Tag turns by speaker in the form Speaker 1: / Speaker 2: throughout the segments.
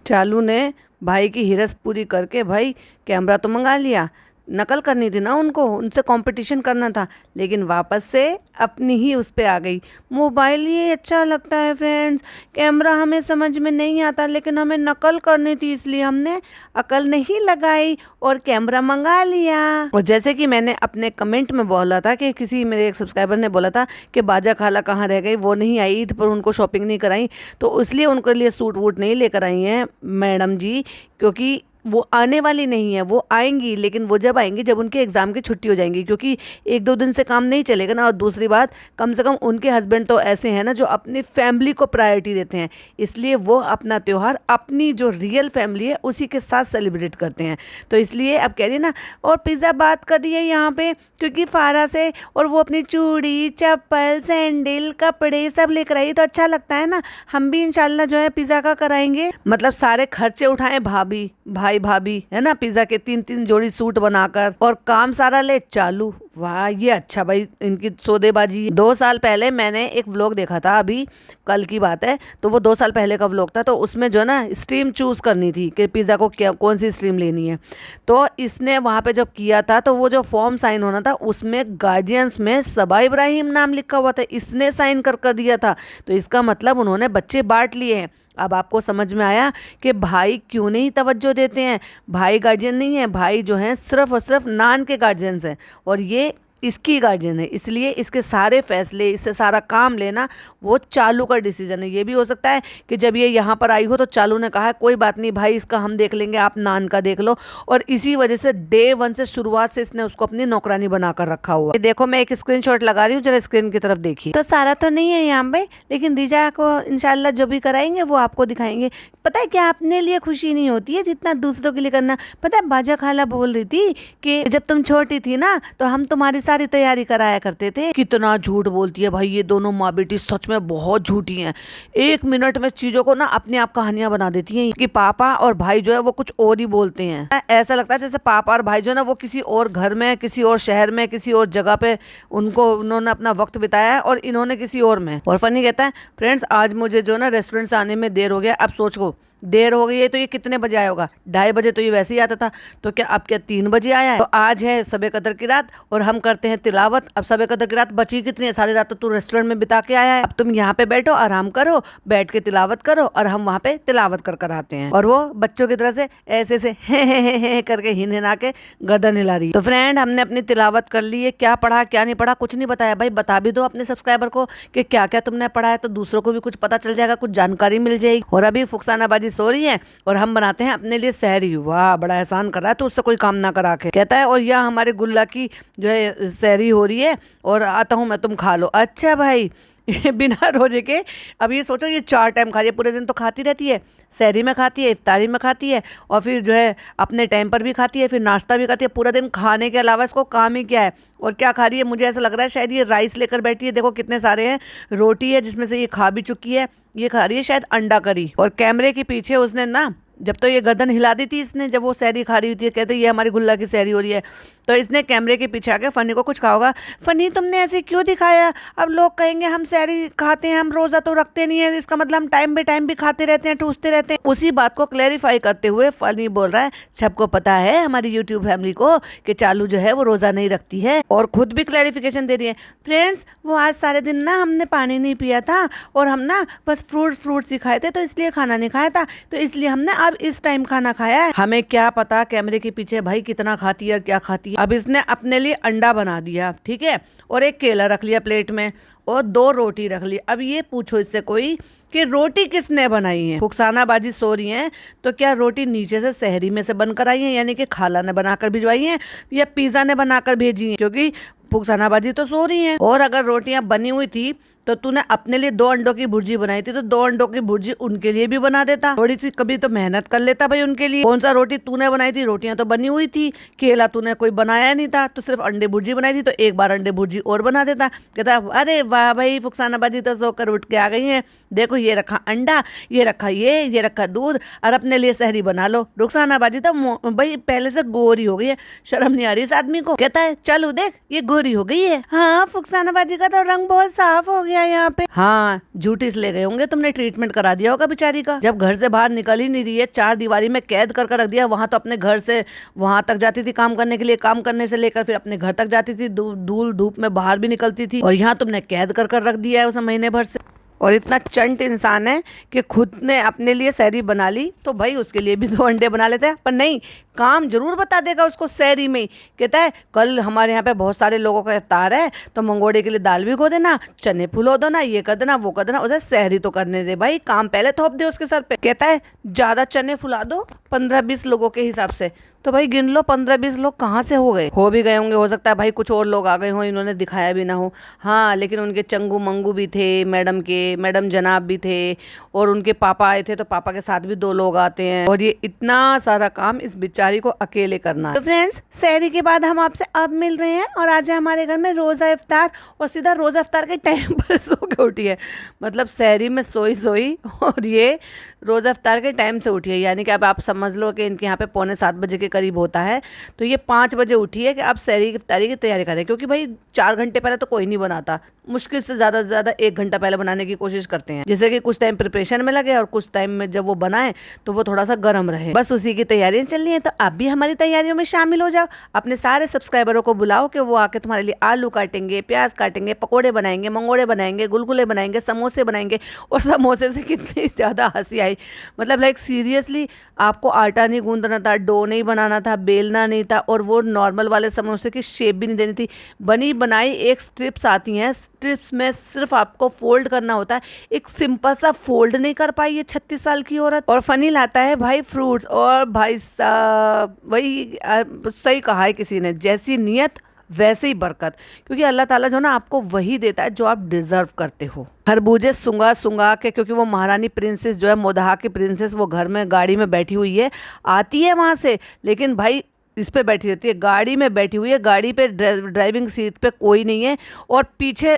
Speaker 1: चालू ने भाई की हिरस पूरी करके भाई कैमरा तो मंगा लिया, नकल करनी थी ना उनको, उनसे कंपटीशन करना था, लेकिन वापस से अपनी ही उस पे आ गई। मोबाइल ये अच्छा लगता है फ्रेंड्स, कैमरा हमें समझ में नहीं आता, लेकिन हमें नकल करनी थी इसलिए हमने अकल नहीं लगाई और कैमरा मंगा लिया। और जैसे कि मैंने अपने कमेंट में बोला था कि किसी मेरे एक सब्सक्राइबर ने बोला था कि बाजा खाला कहाँ रह गई, वो नहीं आई ईद पर, उनको शॉपिंग नहीं कराई, तो इसलिए उनके लिए सूट वूट नहीं लेकर आई हैं मैडम जी, क्योंकि वो आने वाली नहीं है। वो आएंगी, लेकिन वो जब आएंगी जब उनके एग्ज़ाम की छुट्टी हो जाएंगी, क्योंकि एक दो दिन से काम नहीं चलेगा ना। और दूसरी बात, कम से कम उनके हस्बैंड तो ऐसे हैं ना जो अपनी फैमिली को प्रायोरिटी देते हैं, इसलिए वो अपना त्यौहार अपनी जो रियल फैमिली है उसी के साथ सेलिब्रेट करते हैं। तो इसलिए अब कह रही है ना, और पिज़्ज़ा बात कर रही है यहाँ पे क्योंकि फारा से, और वो अपनी चूड़ी चप्पल सैंडल कपड़े सब लेकर आई, तो अच्छा लगता है ना। हम भी इंशाल्लाह जो है पिज़्ज़ा का कराएंगे, मतलब सारे खर्चे उठाएं भाभी भाई भाभी, है ना, पिज़्ज़ा के 3-3 जोड़ी सूट बनाकर, और काम सारा ले चालू। वाह ये अच्छा भाई इनकी सौदेबाजी। 2 साल पहले मैंने एक व्लॉग देखा था, अभी कल की बात है, तो वो 2 साल पहले का व्लॉग था, तो उसमें जो है ना स्ट्रीम चूज़ करनी थी कि पिज़्ज़ा को क्या कौन सी स्ट्रीम लेनी है। तो इसने वहाँ पे जब किया था, तो वो जो फॉर्म साइन होना था उसमें गार्डियंस में सबा इब्राहिम नाम लिखा हुआ था, इसने साइन कर दिया था। तो इसका मतलब उन्होंने बच्चे बांट लिए हैं। अब आपको समझ में आया कि भाई क्यों नहीं तवज्जो देते हैं। भाई गार्जियन नहीं है, भाई जो हैं सिर्फ और सिर्फ नान के गार्जियंस हैं, और ये इसकी गार्जियन है, इसलिए इसके सारे फैसले, इससे सारा काम लेना वो चालू का डिसीजन है। ये भी हो सकता है कि जब ये यहाँ पर आई हो तो चालू ने कहा है कोई बात नहीं भाई, इसका हम देख लेंगे, आप नान का देख लो, और इसी वजह से डे 1 से शुरुआत से इसने उसको अपनी नौकरानी बनाकर रखा हुआ। ये देखो मैं एक स्क्रीनशॉट लगा रही हूँ, जरा स्क्रीन की तरफ देखिए। तो सारा तो नहीं है यहाँ पे, लेकिन रिजा को इंशाल्लाह जो भी कराएंगे वो आपको दिखाएंगे। पता है क्या, अपने लिए खुशी नहीं होती है जितना दूसरों के लिए करना। पता है बाजा खाला बोल रही थी कि जब तुम छोटी थी ना तो हम तुम्हारी सारी तैयारी कराया करते थे। कितना झूठ बोलती है भाई ये दोनों माँ बेटी, सच में बहुत झूठी हैं। 1 मिनट में चीजों को ना अपने आप कहानियां बना देती हैं कि पापा और भाई जो है वो कुछ और ही बोलते हैं। ऐसा लगता है जैसे पापा और भाई जो है ना वो किसी और घर में, किसी और शहर में, किसी और जगह पे उन्होंने अपना वक्त बिताया है, और इन्होंने किसी और में। और फनी कहता है फ्रेंड्स आज मुझे जो है ना रेस्टोरेंट से आने में देर हो गया। अब सोचो देर हो गई है तो ये कितने बजे आया होगा, 2:30 बजे तो ये वैसे ही आता था, तो क्या अब क्या 3 बजे आया है। तो आज है सबे कदर की रात और हम करते हैं तिलावत। अब सबे कदर की रात बची कितनी है, सारी रात तो तू रेस्टोरेंट में बिता के आया है, अब तुम यहाँ पे बैठो आराम करो, बैठ के तिलावत करो, और हम वहाँ पे तिलावत कर आते हैं। और वो बच्चों की तरह से ऐसे से हे करके हिना के गर्दन हिला रही है। तो फ्रेंड हमने अपनी तिलावत कर ली है, क्या पढ़ा क्या नहीं पढ़ा कुछ नहीं बताया भाई, बता भी दो अपने सब्सक्राइबर को कि क्या क्या तुमने पढ़ा है, तो दूसरों को भी कुछ पता चल जाएगा, कुछ जानकारी मिल जाएगी। और अभी फुकसाना बाजी सो रही है और हम बनाते हैं अपने लिए सहरी। वाह बड़ा एहसान कर रहा है, तो उससे कोई काम ना करा के कहता है। और यह हमारे गुल्ला की जो है सहरी हो रही है, और आता हूँ मैं, तुम खा लो। अच्छा भाई बिना रोजे के। अब ये सोचो ये 4 टाइम खा रही है, पूरे दिन तो खाती रहती है, सहरी में खाती है, इफ्तारी में खाती है, और फिर जो है अपने टाइम पर भी खाती है, फिर नाश्ता भी करती है। पूरा दिन खाने के अलावा इसको काम ही क्या है। और क्या खा रही है, मुझे ऐसा लग रहा है शायद ये राइस लेकर बैठी है, देखो कितने सारे हैं, रोटी है जिसमें से ये खा भी चुकी है, ये खा रही है शायद अंडा करी। और कैमरे के पीछे उसने ना जब तो ये गर्दन हिला दी थी इसने, जब वो सहरी खा रही होती है, कहते ये हमारी गुल्ला की सहरी हो रही है, तो इसने कैमरे के पीछे आके फनी को कुछ कहा होगा, फनी तुमने ऐसे क्यों दिखाया, अब लोग कहेंगे हम सहरी खाते हैं, हम रोज़ा तो रखते नहीं है, इसका मतलब हम टाइम बे टाइम भी खाते रहते हैं, ठूसते रहते हैं। उसी बात को क्लैरिफाई करते हुए फनी बोल रहा है सबको पता है हमारी यूट्यूब फैमिली को कि चालू जो है वो रोज़ा नहीं रखती है, और खुद भी क्लैरिफिकेशन दे रही है। फ्रेंड्स वो आज सारे दिन ना हमने पानी नहीं पिया था, और हम ना बस फ्रूट्स ही खाए थे, तो इसलिए खाना नहीं खाया था, तो इसलिए हमने अब इस टाइम खाना खाया है। हमें क्या पता कैमरे के पीछे भाई कितना खाती है क्या खाती है। अब इसने अपने लिए अंडा बना दिया, ठीक है, और एक केला रख लिया प्लेट में, और 2 रोटी रख ली। अब ये पूछो इससे कोई कि रोटी किसने बनाई है। फुकसाना बाजी सो रही हैं, तो क्या रोटी नीचे से सहरी में से बनकर आई है, यानी कि खाला ने बनाकर भिजवाई है, या पिज़्ज़ा ने बनाकर भेजी है, क्योंकि फुकसाना बाजी तो सो रही हैं। और अगर रोटियां बनी हुई थी तो तूने अपने लिए 2 अंडों की भुर्जी बनाई थी, तो 2 अंडों की भुर्जी उनके लिए भी बना देता, थोड़ी सी कभी तो मेहनत कर लेता भाई उनके लिए। कौन सा रोटी तूने बनाई थी, रोटियां तो बनी हुई थी, केला तूने कोई बनाया नहीं था, तो सिर्फ अंडे भुर्जी बनाई थी, तो एक बार अंडे भुर्जी और बना देता। कहता अरे वाह भाई फुकसाना बाजी तो सोकर उठ के आ गई है, देखो ये रखा अंडा, ये रखा ये रखा दूध, और अपने लिए सहरी बना लो। रुखसाना बाजी तो भाई पहले से गोरी हो गई है, शर्म नहीं आ रही इस आदमी को। कहता है चलो देख ये गोरी हो गई है। हाँ फुकसाना बाजी का तो रंग बहुत साफ हो गया लिया यहाँ पे? हाँ, झूठी इसलिए गए होंगे, तुमने ट्रीटमेंट करा दिया होगा बेचारी का। जब घर से बाहर निकल ही नहीं रही है, चार दीवारी में कैद कर रख दिया। वहां तो अपने घर से वहां तक जाती थी काम करने के लिए, काम करने से लेकर फिर अपने घर तक जाती थी, धूल धूप में बाहर भी निकलती थी, और यहाँ तुमने कैद कर रख दिया है उसे महीने भर से। और इतना चंट इंसान है कि खुद ने अपने लिए सहरी बना ली, तो भाई उसके लिए भी 2 अंडे बना लेते हैं। पर नहीं, काम जरूर बता देगा उसको सहरी में। कहता है कल हमारे यहाँ पे बहुत सारे लोगों का इफ्तार है, तो मंगोड़े के लिए दाल भिगो देना, चने फुलो देना, ये कर देना, वो कर देना। उसे सहरी तो करने दे भाई, काम पहले थोप दे उसके सर पे। कहता है ज्यादा चने फुला दो 15-20 लोगों के हिसाब से। तो भाई गिन लो 15-20 लोग कहाँ से हो गए, हो भी गए होंगे, हो सकता है भाई कुछ और लोग आ गए हों, इन्होंने दिखाया भी ना हो। हाँ, लेकिन उनके चंगू मंगू भी थे मैडम के, मैडम जनाब भी थे, और उनके पापा आए थे, तो पापा के साथ भी 2 लोग आते हैं, और ये इतना सारा काम इस बेचारी को अकेले करना है। तो फ्रेंड्स, सहरी के बाद हम आपसे अब मिल रहे हैं, और आज है हमारे घर में रोजा इफ्तार, और सीधा रोजा इफ्तार के टाइम पर सो के उठी है। मतलब सहरी में सोई और ये रोजा इफ्तार के टाइम से उठी है, यानी कि अब आप समझ लो कि इनके यहाँ पे 6:45 बजे के करीब होता है, तो ये 5 बजे उठी है कि अब सहरी की इफ्तारी की तैयारी करें। क्योंकि भाई 4 घंटे पहले तो कोई नहीं बनाता, मुश्किल से ज़्यादा 1 घंटा पहले बनाने की कोशिश करते हैं, जैसे कि कुछ टाइम प्रिपरेशन में लगे और कुछ टाइम में जब वो बनाए तो वो थोड़ा सा गर्म रहे। बस उसी की तैयारियां चल रही हैं, तो आप भी हमारी तैयारियों में शामिल हो जाओ। अपने सारे सब्सक्राइबरों को बुलाओ कि वो आके तुम्हारे लिए आलू काटेंगे, प्याज काटेंगे, पकौड़े बनाएंगे, मंगोड़े बनाएंगे, गुलगुले बनाएंगे, समोसे बनाएंगे। और समोसे से कितनी ज़्यादा हंसी आई, मतलब लाइक सीरियसली, आपको आटा नहीं गूंदना था, डो नहीं बनाना था, बेलना नहीं था, और वो नॉर्मल वाले समोसे की शेप भी नहीं देनी थी। बनी बनाई एक स्ट्रिप्स आती हैं, स्ट्रिप्स में सिर्फ आपको फोल्ड करना होता है। एक सिंपल सा फोल्ड नहीं कर पाई ये 36 साल की औरत। और फनी लाता है भाई फ्रूट्स, और भाई साहब वही सही कहा है किसी ने, जैसी नियत वैसे ही बरकत। क्योंकि अल्लाह ताला जो ना आपको वही देता है जो आप डिजर्व करते हो। खरबूजे सुंगा के, क्योंकि वो महारानी प्रिंसेस जो है, मोदहा की प्रिंसेस, वो घर में गाड़ी में बैठी हुई है, आती है वहां से, लेकिन भाई इस पे बैठी रहती है, गाड़ी में बैठी हुई है, गाड़ी पे ड्राइविंग सीट पे कोई नहीं है, और पीछे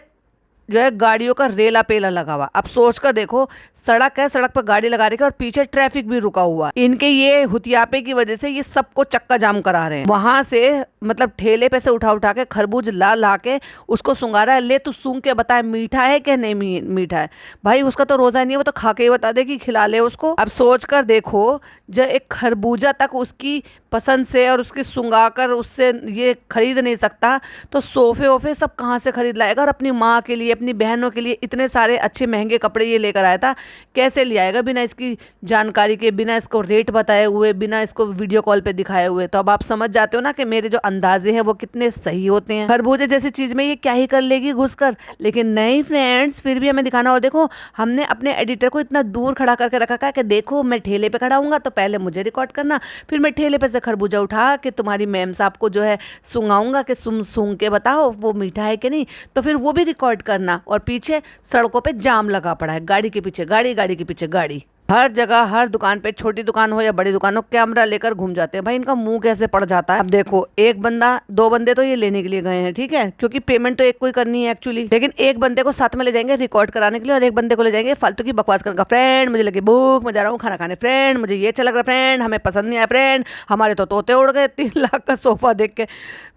Speaker 1: जो है गाड़ियों का रेला पेला लगा हुआ। अब सोच कर देखो, सड़क है, सड़क पर गाड़ी लगा रही है और पीछे ट्रैफिक भी रुका हुआ। इनके ये हुतियापे की वजह से ये सबको चक्का जाम करा रहे हैं। वहां से मतलब ठेले पे से उठा के खरबूज ला के उसको सुंगा रहा है। ले तू सूंघ के बता, मीठा है कि नहीं मीठा है। भाई उसका तो रोजा नहीं है, वो तो खा के ही बता दे कि खिला ले उसको। अब सोच कर देखो, जब एक खरबूजा तक उसकी पसंद से और उसकी सुंगा कर उससे ये खरीद नहीं सकता, तो सोफे वोफे सब कहाँ से खरीद लाएगा। और अपनी माँ के लिए, अपनी बहनों के लिए इतने सारे अच्छे महंगे कपड़े ये लेकर आया था, कैसे ले आएगा बिना इसकी जानकारी के, बिना इसको रेट बताए हुए, बिना इसको वीडियो कॉल पे दिखाए हुए। तो अब आप समझ जाते हो ना कि मेरे जो अंदाजे हैं वो कितने सही होते हैं। खरबूजे जैसी चीज में ये क्या ही कर लेगी घुसकर, लेकिन नहीं फ्रेंड्स, फिर भी हमें दिखाना। और देखो, हमने अपने एडिटर को इतना दूर खड़ा करके रखा है कि देखो मैं ठेले पे खड़ा हूँगा तो पहले मुझे रिकॉर्ड करना, फिर मैं ठेले पे से खरबूजा उठा के तुम्हारी मैम साहब को जो है सुंगाऊंगा कि सूंघ के बताओ वो मीठा है कि नहीं, तो फिर वो भी रिकॉर्ड करना। और पीछे सड़कों पे जाम लगा पड़ा है, गाड़ी के पीछे गाड़ी, गाड़ी के पीछे गाड़ी, हर जगह, हर दुकान पे, छोटी दुकान हो या बड़ी दुकान हो, कैमरा लेकर घूम जाते हैं। भाई इनका मुंह कैसे पड़ जाता है। अब देखो, एक बंदा, 2 बंदे तो ये लेने के लिए गए हैं, ठीक है, क्योंकि पेमेंट तो एक को ही करनी है एक्चुअली, लेकिन एक बंदे को साथ में ले जाएंगे रिकॉर्ड कराने के लिए, और एक बंदे को ले जाएंगे फालतू की बकवास करने का। फ्रेंड मुझे लगी भूख, मैं जा रहा हूँ खाना खाने, फ्रेंड मुझे ये अच्छा लग रहा है, फ्रेंड हमें पसंद नहीं आया, फ्रेंड हमारे तो तोते उड़ गए 3 लाख का सोफा देख के।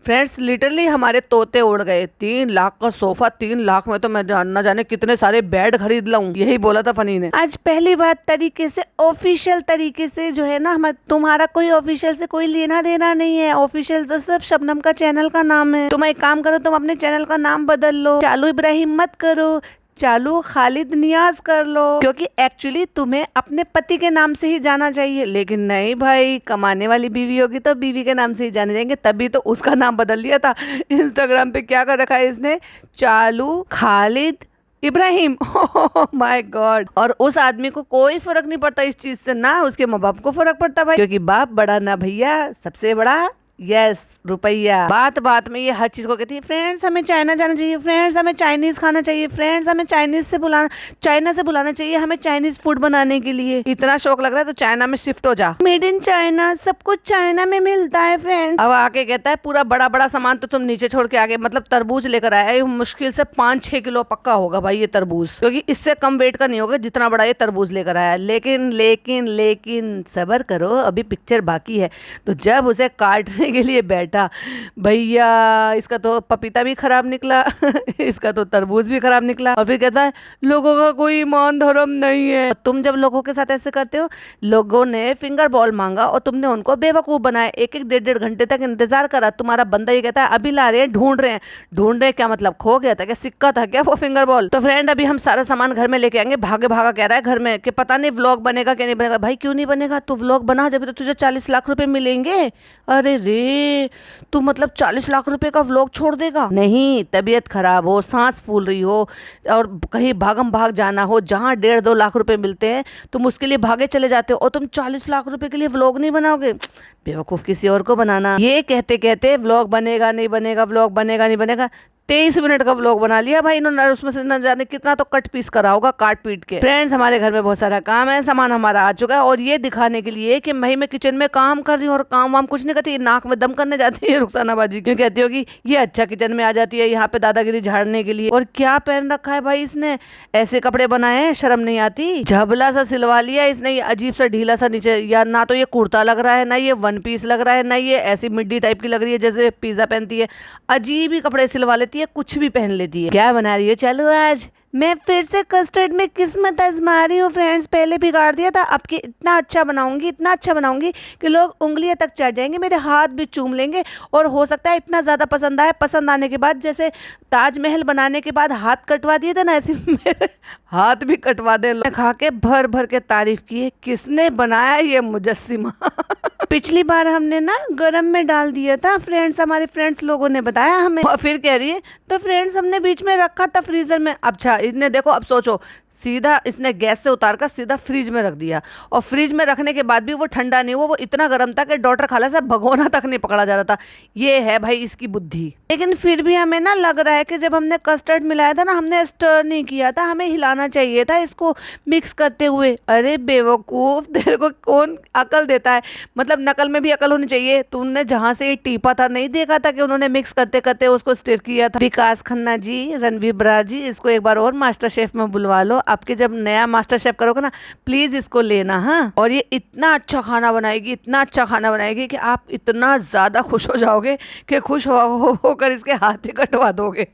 Speaker 1: फ्रेंड्स लिटरली हमारे तोते उड़ गए। 3 लाख का सोफा, 3 लाख में तो मैं ना जाने कितने सारे बेड खरीद लाऊं, यही बोला था फनी ने। आज पहली बात तरीके से, ऑफिशियल तरीके से जो है ना, तुम्हारा कोई ऑफिशियल से कोई लेना देना नहीं है। ऑफिशियल तो सिर्फ शबनम का चैनल का नाम है। तुम एक काम करो, तुम अपने चैनल का नाम बदल लो, चालू इब्राहिम मत करो, चालू खालिद नियाज कर लो, क्योंकि एक्चुअली तुम्हें अपने पति के नाम से ही जाना चाहिए। लेकिन नहीं भाई, कमाने वाली बीवी होगी तो बीवी के नाम से ही जाने जाएंगे, तभी तो उसका नाम बदल दिया था। इंस्टाग्राम पे क्या कर रखा है इसने, चालू खालिद इब्राहिम। My God. और उस आदमी को कोई फर्क नहीं पड़ता इस चीज से, ना उसके माँ बाप को फर्क पड़ता भाई, क्योंकि बाप बड़ा ना भैया, सबसे बड़ा यस रुपया। बात बात में ये हर चीज को कहती है, फ्रेंड्स हमें चाइना जाना चाहिए, फ्रेंड्स हमें चाइनीज खाना चाहिए, फ्रेंड्स हमें चाइना से बुलाना चाहिए, हमें चाइनीज फूड बनाने के लिए। इतना शौक लग रहा है तो चाइना में शिफ्ट हो जा, मेड इन चाइना, सब कुछ चाइना में मिलता है फ्रेंड। अब आके कहता है पूरा बड़ा बड़ा सामान तो तुम नीचे छोड़ के आगे, मतलब तरबूज लेकर आया, मुश्किल से 5-6 किलो पक्का होगा भाई ये तरबूज, क्योंकि इससे कम वेट का नहीं होगा जितना बड़ा ये तरबूज लेकर आया। लेकिन लेकिन लेकिन सबर करो, अभी पिक्चर बाकी है। तो जब उसे काटने के लिए बैठा। भैया इसका तो पपीता भी खराब निकला इसका तो तरबूज भी खराब निकला। और फिर कहता है लोगों का कोई ईमान धर्म नहीं है। तुम जब लोगों के साथ ऐसे करते हो, लोगों ने फिंगर बॉल मांगा और तुमने उनको बेवकूफ बनाया, एक एक डेढ़ डेढ़ घंटे तक इंतजार करा। तुम्हारा बंदा ये कहता है अभी ला रहे हैं, ढूंढ रहे हैं। ढूंढ रहे क्या मतलब, खो गया था क्या, सिक्का था क्या वो फिंगर बॉल? तो फ्रेंड अभी हम सारा सामान घर में लेके आएंगे। भागे भागा कह रहा है घर में कि पता नहीं व्लॉग बनेगा क्या नहीं बनेगा। भाई क्यों नहीं बनेगा, तू व्लॉग बना, जब तो तुझे 40 लाख रुपए मिलेंगे। अरे रे, तू मतलब 40 लाख रुपए का व्लॉग छोड़ देगा? नहीं, तबीयत खराब हो, सांस फूल रही हो और कहीं भागम भाग जाना हो, जहाँ 1.5-2 लाख रुपए मिलते हैं तुम उसके लिए भागे चले जाते हो, और तुम 40 लाख रुपए के लिए व्लॉग नहीं बनाओगे? बेवकूफ किसी और को बनाना। ये कहते कहते व्लॉग बनेगा नहीं बनेगा, व्लॉग बनेगा नहीं बनेगा, 23 मिनट का व्लॉग बना लिया भाई इन्होंने। उसमें से न जाने कितना तो कट पीस करा होगा, काट पीट के। फ्रेंड्स हमारे घर में बहुत सारा काम है, सामान हमारा आ चुका है, और ये दिखाने के लिए कि भाई मैं किचन में काम कर रही हूँ और काम वाम कुछ नहीं करती, नाक में दम करने जाती है रुखसाना बाजी। क्यों कहती होगी ये अच्छा किचन में आ जाती है यहाँ पे दादागिरी झाड़ने के लिए। और क्या पहन रखा है भाई इसने, ऐसे कपड़े बनाए हैं, शर्म नहीं आती। झबला सा सिलवा लिया इसने, ये अजीब सा ढीला सा नीचे, या ना तो ये कुर्ता लग रहा है, ना ये वन पीस लग रहा है, ना ये ऐसी मिड्डी टाइप की लग रही है जैसे पिज्जा पहनती है। अजीब ही कपड़े सिलवा लेती है, कुछ भी पहन लेती है। क्या बना रही है? चलो आज मैं फिर से कस्टर्ड में किस्मत आजमा रही हूँ फ्रेंड्स। पहले बिगाड़ दिया था, अब की इतना अच्छा बनाऊंगी, इतना अच्छा बनाऊंगी कि लोग उंगलियां तक चढ़ जाएंगे, मेरे हाथ भी चूम लेंगे। और हो सकता है इतना ज़्यादा पसंद आए, पसंद आने के बाद जैसे ताजमहल बनाने के बाद हाथ कटवा दिए थे ना, ऐसे मेरे हाथ भी कटवा दे। खा के भर भर के तारीफ की है, किसने बनाया ये मुजस्सिमा पिछली बार हमने ना गरम में डाल दिया था फ्रेंड्स, हमारे फ्रेंड्स लोगों ने बताया हमें। और फिर कह रही है तो फ्रेंड्स हमने बीच में रखा था फ्रीजर में। अच्छा इसने देखो, अब सोचो, सीधा इसने गैस से उतार कर सीधा फ्रिज में रख दिया, और फ्रिज में रखने के बाद भी वो ठंडा नहीं हुआ, वो इतना गर्म था कि डॉक्टर खाला से भगोना तक नहीं पकड़ा जा रहा था। ये है भाई इसकी बुद्धि। लेकिन फिर भी हमें ना लग रहा है कि जब हमने कस्टर्ड मिलाया था ना, हमने स्टर नहीं किया था, हमें हिलाना चाहिए था इसको मिक्स करते हुए। अरे बेवकूफ, तेरे को कौन अकल देता है, मतलब नकल में भी अकल होनी चाहिए। तुमने जहाँ से ये टीपा था नहीं देखा था कि उन्होंने मिक्स करते करते उसको स्टिर किया था। विकास खन्ना जी, रणवीर बरार जी, इसको एक बार और मास्टर शेफ में बुलवा लो। आपके जब नया मास्टर शेफ करोगे ना, प्लीज इसको लेना। हाँ, और ये इतना अच्छा खाना बनाएगी, इतना अच्छा खाना बनाएगी कि आप इतना ज्यादा खुश हो जाओगे कि खुश होकर इसके हाथ ही कटवा दोगे।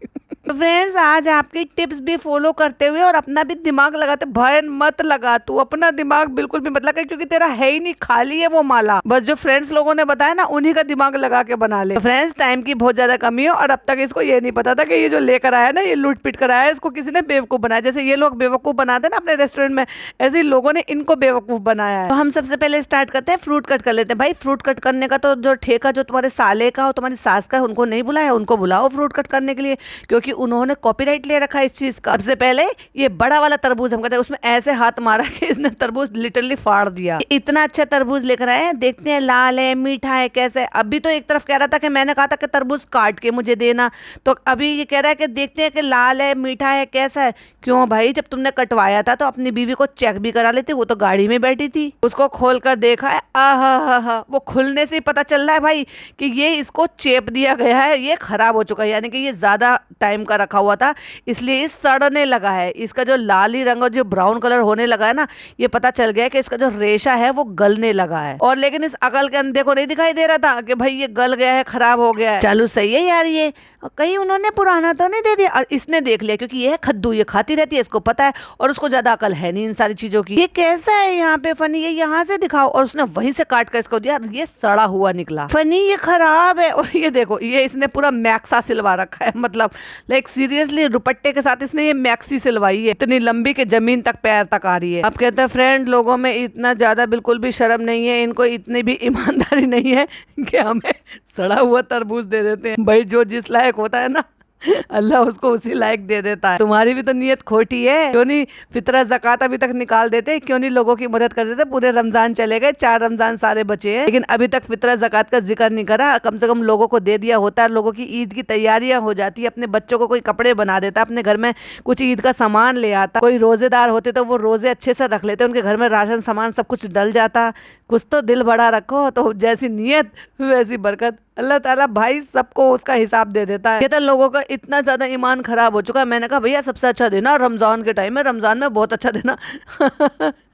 Speaker 1: फ्रेंड्स आज आपकी टिप्स भी फॉलो करते हुए और अपना भी दिमाग लगाते, भय मत लगा, तू अपना दिमाग बिल्कुल भी मत लगा, क्योंकि तेरा है ही नहीं, खाली है वो माला। बस जो फ्रेंड्स लोगों ने बताया ना, उन्हीं का दिमाग लगा के बना ले। फ्रेंड्स टाइम की बहुत ज्यादा कमी है, और अब तक इसको ये नहीं पता था कि ये जो लेकर आया ना, ये लूट पीट कर आया, इसको किसी ने बेवकूफ बनाया। जैसे ये लोग बेवकूफ बनाते ना अपने रेस्टोरेंट में, ऐसे ही लोगों ने इनको बेवकूफ बनाया है। तो हम सबसे पहले स्टार्ट करते हैं, फ्रूट कट कर लेते हैं। भाई फ्रूट कट करने का तो जो ठेका जो तुम्हारे साले का हो, तुम्हारी सास का, उनको नहीं बुलाया, उनको बुलाओ फ्रूट कट करने के लिए, क्योंकि उन्होंने कॉपीराइट ले रखा है इस चीज का। सबसे पहले ये बड़ा वाला तरबूज हम करते हैं, उसमें ऐसे हाथ मारा कि इसने तरबूज लिटरली फाड़ दिया। इतना अच्छा तरबूज लेकर आए हैं, देखते हैं लाल है मीठा है कैसे। अभी तो एक तरफ कह रहा था कि मैंने कहा था कि तरबूज काट के मुझे देना, तो अभी ये कह रहा है कि देखते हैं कि लाल है मीठा है कैसा है। क्यों भाई, जब तुमने कटवाया था तो अपनी बीवी को चेक भी करा लेती, वो तो गाड़ी में बैठी थी। उसको खोल कर देखा है, आहा, वो खुलने से ही पता चल रहा है भाई कि ये इसको चेप दिया गया है, ये खराब हो चुका है, यानी कि ये ज्यादा टाइम का रखा हुआ था, इसलिए ये सड़ने लगा है। इसका जो लाली रंग और जो ब्राउन कलर होने लगा है ना, ये पता चल गया कि इसका जो रेशा है वो गलने लगा है। और लेकिन इस अकल के अंधे को नहीं दिखाई दे रहा था कि भाई ये गल गया है, खराब हो गया है। चालू सही है यार, ये कहीं उन्होंने पुराना तो नहीं दे दिया। और इसने देख लिया, क्योंकि ये है खद्दू, ये खाती रहती है, इसको पता है, और उसको ज्यादा अकल है नहीं इन सारी चीजों की। ये कैसा है यहाँ पे फनी, ये यहाँ से दिखाओ, और उसने वहीं से काट कर इसको दिया, ये सड़ा हुआ निकला। फनी ये खराब है। और ये देखो, ये इसने पूरा मैक्सा सिलवा रखा है, मतलब लाइक सीरियसली दुपट्टे के साथ इसने ये मैक्सी सिलवाई है, इतनी लंबी के जमीन तक पैर तक आ रही है। अब कहते हैं फ्रेंड लोगों में इतना ज्यादा बिल्कुल भी शर्म नहीं है, इनको इतनी भी ईमानदारी नहीं है कि हमें सड़ा हुआ तरबूज दे देते हैं। भाई जो जिस लायक होता है ना, अल्लाह उसको उसी लायक दे देता है। तुम्हारी भी तो नीयत खोटी है, क्यों नहीं फितरा ज़कात अभी तक निकाल देते, क्यों नहीं लोगों की मदद कर देते। पूरे रमजान चले गए, 4 रमजान सारे बचे हैं, लेकिन अभी तक फितरा ज़कात का जिक्र नहीं करा। कम से कम लोगों को दे दिया होता है, लोगों की ईद की तैयारियां हो जाती है, अपने बच्चों को कोई कपड़े बना देता, अपने घर में कुछ ईद का सामान ले आता। कोई रोजेदार होते तो वो रोजे अच्छे से रख लेते, उनके घर में राशन सामान सब कुछ डल जाता। कुछ तो दिल बड़ा रखो, तो जैसी नीयत वैसी बरकत। अल्लाह ताला भाई सबको उसका हिसाब दे देता है। ये तो लोगों का इतना ज्यादा ईमान खराब हो चुका है। मैंने कहा भैया सबसे अच्छा देना रमजान के टाइम में, रमजान में बहुत अच्छा देना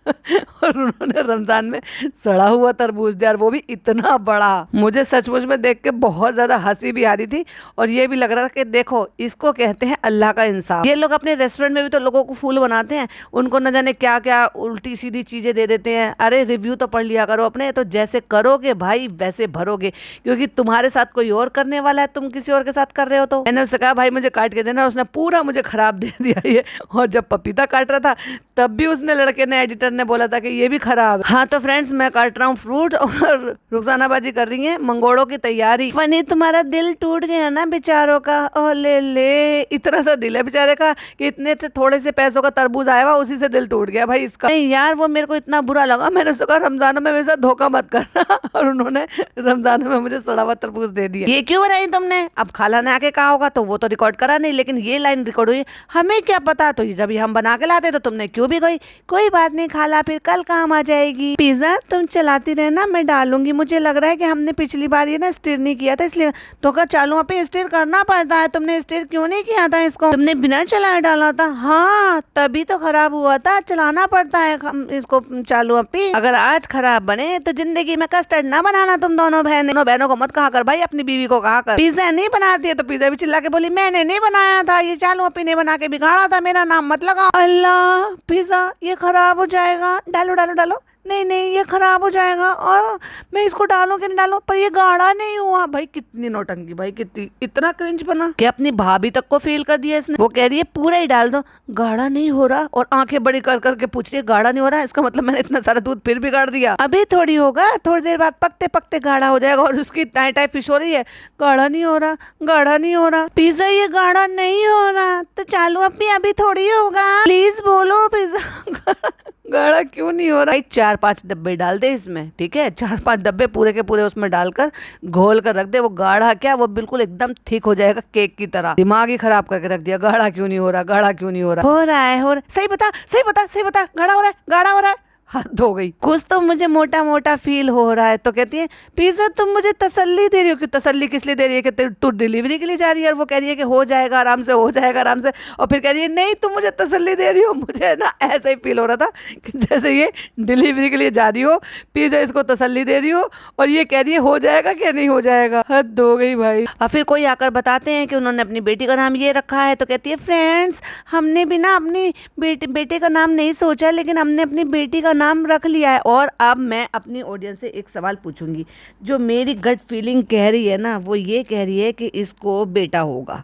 Speaker 1: और उन्होंने रमजान में सड़ा हुआ तरबूज दिया, और वो भी इतना बड़ा। मुझे सचमुच में देख के बहुत ज्यादा हंसी भी आ रही थी, और ये भी लग रहा था कि देखो इसको कहते हैं अल्लाह का इंसाफ। ये लोग अपने रेस्टोरेंट में भी तो लोगों को फूल बनाते हैं, उनको न जाने क्या क्या उल्टी सीधी चीजें दे देते हैं। अरे रिव्यू तो पढ़ लिया करो अपने, तो जैसे करोगे भाई वैसे भरोगे, क्योंकि तुम्हारे साथ कोई और करने वाला है, तुम किसी और के साथ कर रहे हो। तो मैंने उससे कहा भाई मुझे काट के देना, उसने पूरा मुझे खराब दे दिया ये। और जब पपीता काट रहा था तब भी उसने, लड़के ने, एडिटर ने बोला था कि ये भी खराब है। हाँ तो फ्रेंड्स, मैं काट रहा हूँ फ्रूट और रुखसाना बाजी कर रही है मंगोड़ों की तैयारी। फनी तुम्हारा दिल टूट गया ना बेचारों का, ओ ले इतना सा दिल है बेचारे का कि इतने से थोड़े से पैसों का तरबूज आया हुआ, उसी से दिल टूट गया भाई इसका। नहीं यार, वो मेरे को इतना बुरा लगा, मैंने उसको कहा रमजानों में मेरे साथ धोखा मत करना। और उन्होंने रमजान में मुझे सड़ा हुआ तरबूज दे दिया। ये क्यों बनाई तुमने? अब खाला ने आके कहा होगा, तो वो तो रिकॉर्ड करा नहीं, लेकिन ये लाइन रिकॉर्ड हुई। हमें क्या पता, तो जब हम बना के लाते तो तुमने क्यों भी गई? कोई बात नहीं खाला, फिर कल काम आ जाएगी। पिज्जा तुम चलाती रहना, मैं डालूंगी। मुझे लग रहा है कि हमने पिछली बार ये ना स्टीर नहीं किया था, इसलिए तो क्या चालू पे स्टीर करना पड़ता है। तुमने स्टीर क्यों नहीं किया था इसको? तुमने बिना चलाए डाला था। हाँ तभी तो खराब हुआ था, चलाना पड़ता है इसको चालू पे। अगर आज खराब बने तो जिंदगी में कस्टर्ड ना बनाना। तुम दोनों बहनों को मत कहा कर भाई, अपनी बीवी को कहा कर। पिज्जा नहीं बनाती है तो पिज्जा भी चिल्ला के बोली मैंने नहीं बनाया था, ये चालू अपी ने बना के बिगाड़ा था, मेरा नाम मत लगाओ। अल्लाह, पिज्जा ये खराब हो जाएगा, डालो डालो डालो। नहीं नहीं ये खराब हो जाएगा, और मैं इसको डालूं कि नहीं डालूं, पर ये गाढ़ा नहीं हुआ। भाई कितनी नौटंकी, भाई कितनी, इतना क्रिंज बना कि अपनी भाभी तक को फील कर दिया इसने। वो कह रही है पूरा ही डाल दो, गाढ़ा नहीं हो रहा, और आंखें बड़ी कर करके पूछ रही है गाढ़ा नहीं हो रहा, इसका मतलब मैंने इतना सारा दूध फिर बिगाड़ दिया। अभी थोड़ी होगा, थोड़ी देर बाद पकते पकते गाढ़ा हो जाएगा। और उसकी टाई टाई फिश हो रही है, गाढ़ा नहीं हो रहा, गाढ़ा नहीं हो रहा। पिज्जा ये गाढ़ा नहीं हो रहा, तो चालू अभी थोड़ी होगा, प्लीज बोलो पिज्जा गाढ़ा क्यों नहीं हो रहा। 4-5 डब्बे डाल दे इसमें, ठीक है, 4-5 डब्बे पूरे के पूरे उसमें डालकर घोल कर रख दे। वो गाढ़ा क्या, वो बिल्कुल एकदम ठीक हो जाएगा केक की तरह। दिमाग ही खराब करके रख दिया, गाढ़ा क्यों नहीं हो रहा, गाढ़ा क्यों नहीं हो रहा। हो रहा है सही बता सही बता सही बता, गाढ़ा हो रहा है, गाढ़ा हो रहा है। हद हो गई, कुछ तो मुझे मोटा मोटा फील हो रहा है। तो कहती है पिज्जा तुम मुझे तसल्ली दे रही हो। कि तसल्ली किस लिए दे रही है? कि तू डिलीवरी के लिए जा रही है, और वो कह रही है कि हो जाएगा आराम से, हो जाएगा आराम से। और फिर कह रही है नहीं तुम मुझे तसल्ली दे रही हो। मुझे ना ऐसा ही फील हो रहा था कि जैसे ये डिलीवरी के लिए जा रही हो, पिज्जा इसको तसल्ली दे रही हो, और ये कह रही है हो जाएगा क्या नहीं हो जाएगा। हद हो गई भाई। और फिर कोई आकर बताते हैं कि उन्होंने अपनी बेटी का नाम ये रखा है। तो कहती है फ्रेंड्स, हमने भी ना अपनी बेटे का नाम नहीं सोचा, लेकिन हमने अपनी बेटी का नाम रख लिया है। और अब मैं अपनी ऑडियंस से एक सवाल पूछूंगी, जो मेरी गट फीलिंग कह रही है ना, वो ये कह रही है कि इसको बेटा होगा,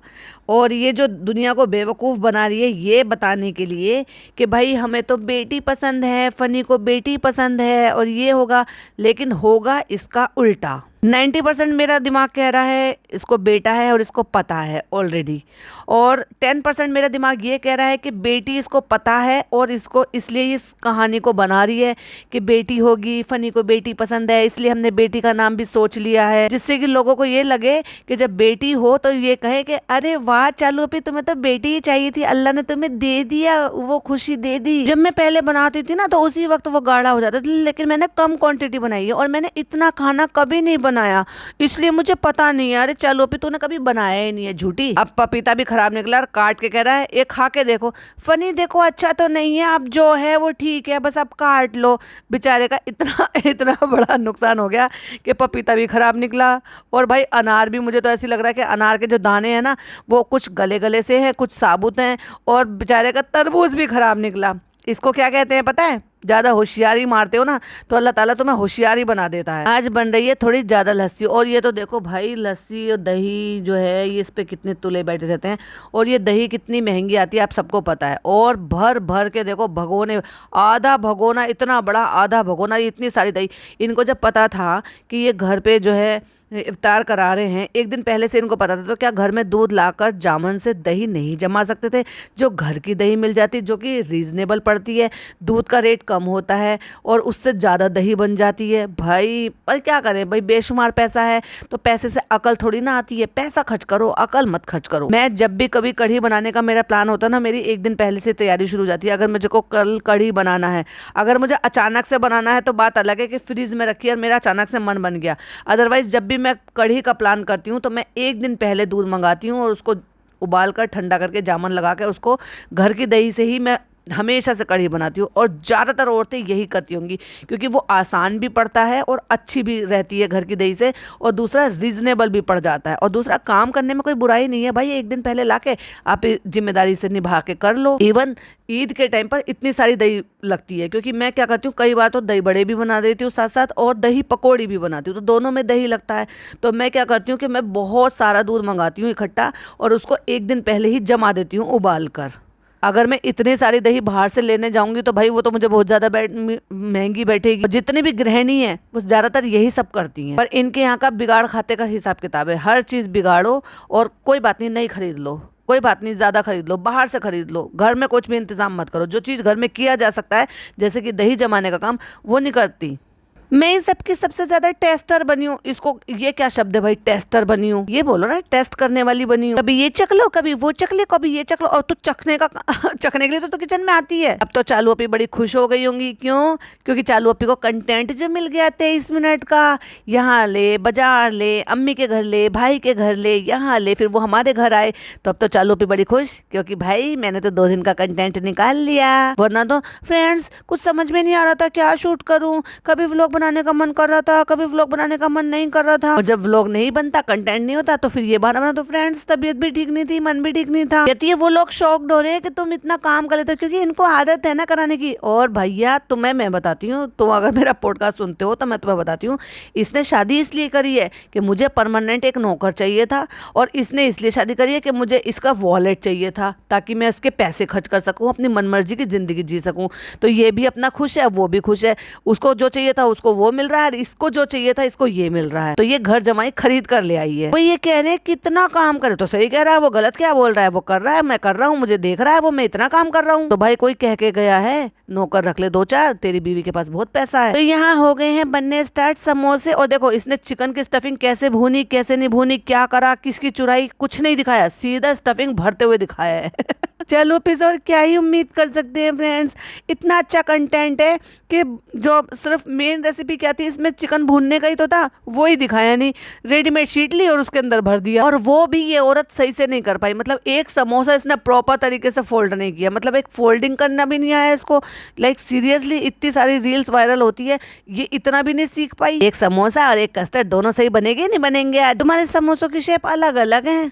Speaker 1: और ये जो दुनिया को बेवकूफ़ बना रही है ये बताने के लिए कि भाई हमें तो बेटी पसंद है, फनी को बेटी पसंद है और ये होगा, लेकिन होगा इसका उल्टा। 90% मेरा दिमाग कह रहा है इसको बेटा है और इसको पता है ऑलरेडी, और 10% मेरा दिमाग ये कह रहा है कि बेटी इसको पता है और इसको इसलिए इस कहानी को बना रही है कि बेटी होगी, फनी को बेटी पसंद है, इसलिए हमने बेटी का नाम भी सोच लिया है, जिससे कि लोगों को ये लगे कि जब बेटी हो तो ये कहे कि अरे वाह चालू पे, तुम्हें तो बेटी ही चाहिए थी, अल्लाह ने तुम्हें दे दिया, वो खुशी दे दी। जब मैं पहले बनाती थी ना तो उसी वक्त वो गाढ़ा हो जाता था, लेकिन मैंने कम क्वांटिटी बनाई है और मैंने इतना खाना कभी नहीं बनाया, इसलिए मुझे पता नहीं है। अरे चलो पे तूने कभी बनाया ही नहीं है, झूठी। अब पपीता भी खराब निकला और काट के कह रहा है एक खा के देखो। फनी देखो अच्छा तो नहीं है, अब जो है वो ठीक है, बस अब काट लो। बेचारे का इतना इतना बड़ा नुकसान हो गया कि पपीता भी खराब निकला, और भाई अनार भी, मुझे तो ऐसी लग रहा है कि अनार के जो दाने हैं ना वो कुछ गले गले से है, कुछ साबुत हैं, और बेचारे का तरबूज भी खराब निकला। इसको क्या कहते हैं पता है? ज़्यादा होशियारी मारते हो ना तो अल्लाह ताला तुम्हें होशियारी बना देता है। आज बन रही है थोड़ी ज़्यादा लस्सी, और ये तो देखो भाई लस्सी और दही जो है ये इस पे कितने तुले बैठे रहते हैं, और ये दही कितनी महंगी आती है आप सबको पता है। और भर भर के देखो भगोने, आधा भगोना, इतना बड़ा आधा भगोना, इतनी सारी दही। इनको जब पता था कि ये घर पे जो है इफ्तार करा रहे हैं, एक दिन पहले से इनको पता था, तो क्या घर में दूध लाकर जामन से दही नहीं जमा सकते थे? जो घर की दही मिल जाती, जो कि रीजनेबल पड़ती है, दूध का रेट कम होता है और उससे ज़्यादा दही बन जाती है। भाई पर क्या करें भाई, बेशुमार पैसा है तो पैसे से अकल थोड़ी ना आती है। पैसा खर्च करो, अकल मत खर्च करो। मैं जब भी कभी कढ़ी बनाने का मेरा प्लान होता ना, मेरी एक दिन पहले से तैयारी शुरू हो जाती है। अगर मुझे को कल कढ़ी बनाना है, अगर मुझे अचानक से बनाना है तो बात अलग है कि फ्रीज में रखी और मेरा अचानक से मन बन गया। अदरवाइज जब भी मैं कढ़ी का प्लान करती हूँ तो मैं एक दिन पहले दूध मंगाती हूँ और उसको उबाल कर ठंडा करके जामन लगा कर उसको घर की दही से ही मैं हमेशा से कढ़ी बनाती हूँ, और ज़्यादातर औरतें यही करती होंगी, क्योंकि वो आसान भी पड़ता है और अच्छी भी रहती है घर की दही से, और दूसरा रीजनेबल भी पड़ जाता है, और दूसरा काम करने में कोई बुराई नहीं है भाई। एक दिन पहले लाके आप जिम्मेदारी से निभा के कर लो। इवन ईद के टाइम पर इतनी सारी दही लगती है, क्योंकि मैं क्या करती हूँ, कई बार तो दही बड़े भी बना देती हूँ साथ साथ, और दही पकौड़ी भी बनाती हूँ, तो दोनों में दही लगता है। तो मैं क्या करती हूँ कि मैं बहुत सारा दूध मंगाती हूँ इकट्ठा, और उसको एक दिन पहले ही जमा देती हूँ उबाल कर। अगर मैं इतनी सारी दही बाहर से लेने जाऊंगी तो भाई वो तो मुझे बहुत ज्यादा महंगी बैठेगी। जितनी भी गृहिणी है वो ज्यादातर यही सब करती हैं, पर इनके यहाँ का बिगाड़ खाते का हिसाब किताब है। हर चीज बिगाड़ो, और कोई बात नहीं, नहीं खरीद लो, कोई बात नहीं, ज्यादा खरीद लो, बाहर से खरीद लो, घर में कुछ भी इंतजाम मत करो। जो चीज घर में किया जा सकता है, जैसे कि दही जमाने का काम, वो नहीं करती। मैं इन सबकी सबसे ज्यादा टेस्टर बनी हूँ। इसको, ये क्या शब्द है भाई, टेस्टर बनी हूँ, ये बोलो ना, टेस्ट करने वाली बनी हूँ। कभी ये चख लो, कभी वो चख ले, कभी ये चख लो, और तू चखने का चखने के लिए तो किचन में आती है। अब तो चालू अपी बड़ी खुश हो गई होंगी, क्यों? क्योंकि चालू अपी को कंटेंट जो मिल गया 23 मिनट का, यहाँ ले, बाजार ले, अम्मी के घर ले, भाई के घर ले, यहाँ ले, फिर वो हमारे घर आए, तो अब तो चालू अपी बड़ी खुश, क्योंकि भाई मैंने तो 2 दिन का कंटेंट निकाल लिया। वरना तो फ्रेंड्स कुछ समझ में नहीं आ रहा था क्या शूट करूं, कभी व्लॉग बनाने का मन कर रहा था, कभी व्लॉग बनाने का मन नहीं कर रहा था, और जब व्लॉग नहीं बनता, कंटेंट नहीं होता, तो फिर ये बहाना बना। तो फ्रेंड्स तबीयत भी ठीक नहीं थी, मन भी ठीक नहीं था। कहती है वो लोग शॉक्ड हो रहे हैं कि तुम इतना काम कर लेते हो, क्योंकि इनको आदत है ना कराने की। और भैया तुम्हें मैं बताती हूँ, तुम अगर मेरा पॉडकास्ट सुनते हो तो मैं तुम्हें बताती हूँ, इसने शादी इसलिए करी है कि मुझे परमानेंट एक नौकर चाहिए था, और इसने इसलिए शादी करी है कि मुझे इसका वॉलेट चाहिए था, ताकि मैं इसके पैसे खर्च कर सकूँ, अपनी मनमर्जी की जिंदगी जी सकूँ। तो ये भी अपना खुश है, वो भी खुश है, उसको जो चाहिए था उसको वो मिल रहा है, इसको जो चाहिए था इसको ये मिल रहा है। तो ये घर जमाई खरीद कर ले आई है। वो ये कह रहे हैं कितना काम करे, तो सही कह रहा है, वो गलत क्या बोल रहा है? वो कर रहा है, मैं कर रहा हूँ, मुझे देख रहा है वो, मैं इतना काम कर रहा हूँ। तो भाई कोई कह के गया है नौकर रख ले 2-4, तेरी बीवी के पास बहुत पैसा है। तो यहाँ हो गए हैं बनने स्टार्ट समोसे, और देखो इसने चिकन की स्टफिंग कैसे भूनी, कैसे नहीं भूनी, क्या करा, किसकी चुराई, कुछ नहीं दिखाया, सीधा स्टफिंग भरते हुए दिखाया है। चलो फिर और क्या ही उम्मीद कर सकते हैं फ्रेंड्स। इतना अच्छा कंटेंट है कि जो सिर्फ मेन रेसिपी क्या थी इसमें, चिकन भूनने का ही तो था, वो ही दिखाया नहीं, रेडीमेड शीट ली और उसके अंदर भर दिया, और वो भी ये औरत सही से नहीं कर पाई। मतलब एक समोसा इसने प्रॉपर तरीके से फोल्ड नहीं किया, मतलब एक फोल्डिंग करना भी नहीं आया इसको। लाइक सीरियसली इतनी सारी रील्स वायरल होती है, ये इतना भी नहीं सीख पाई। एक समोसा और एक कस्टर्ड दोनों सही बनेंगे नहीं बनेंगे? तुम्हारे समोसों की शेप अलग अलग है,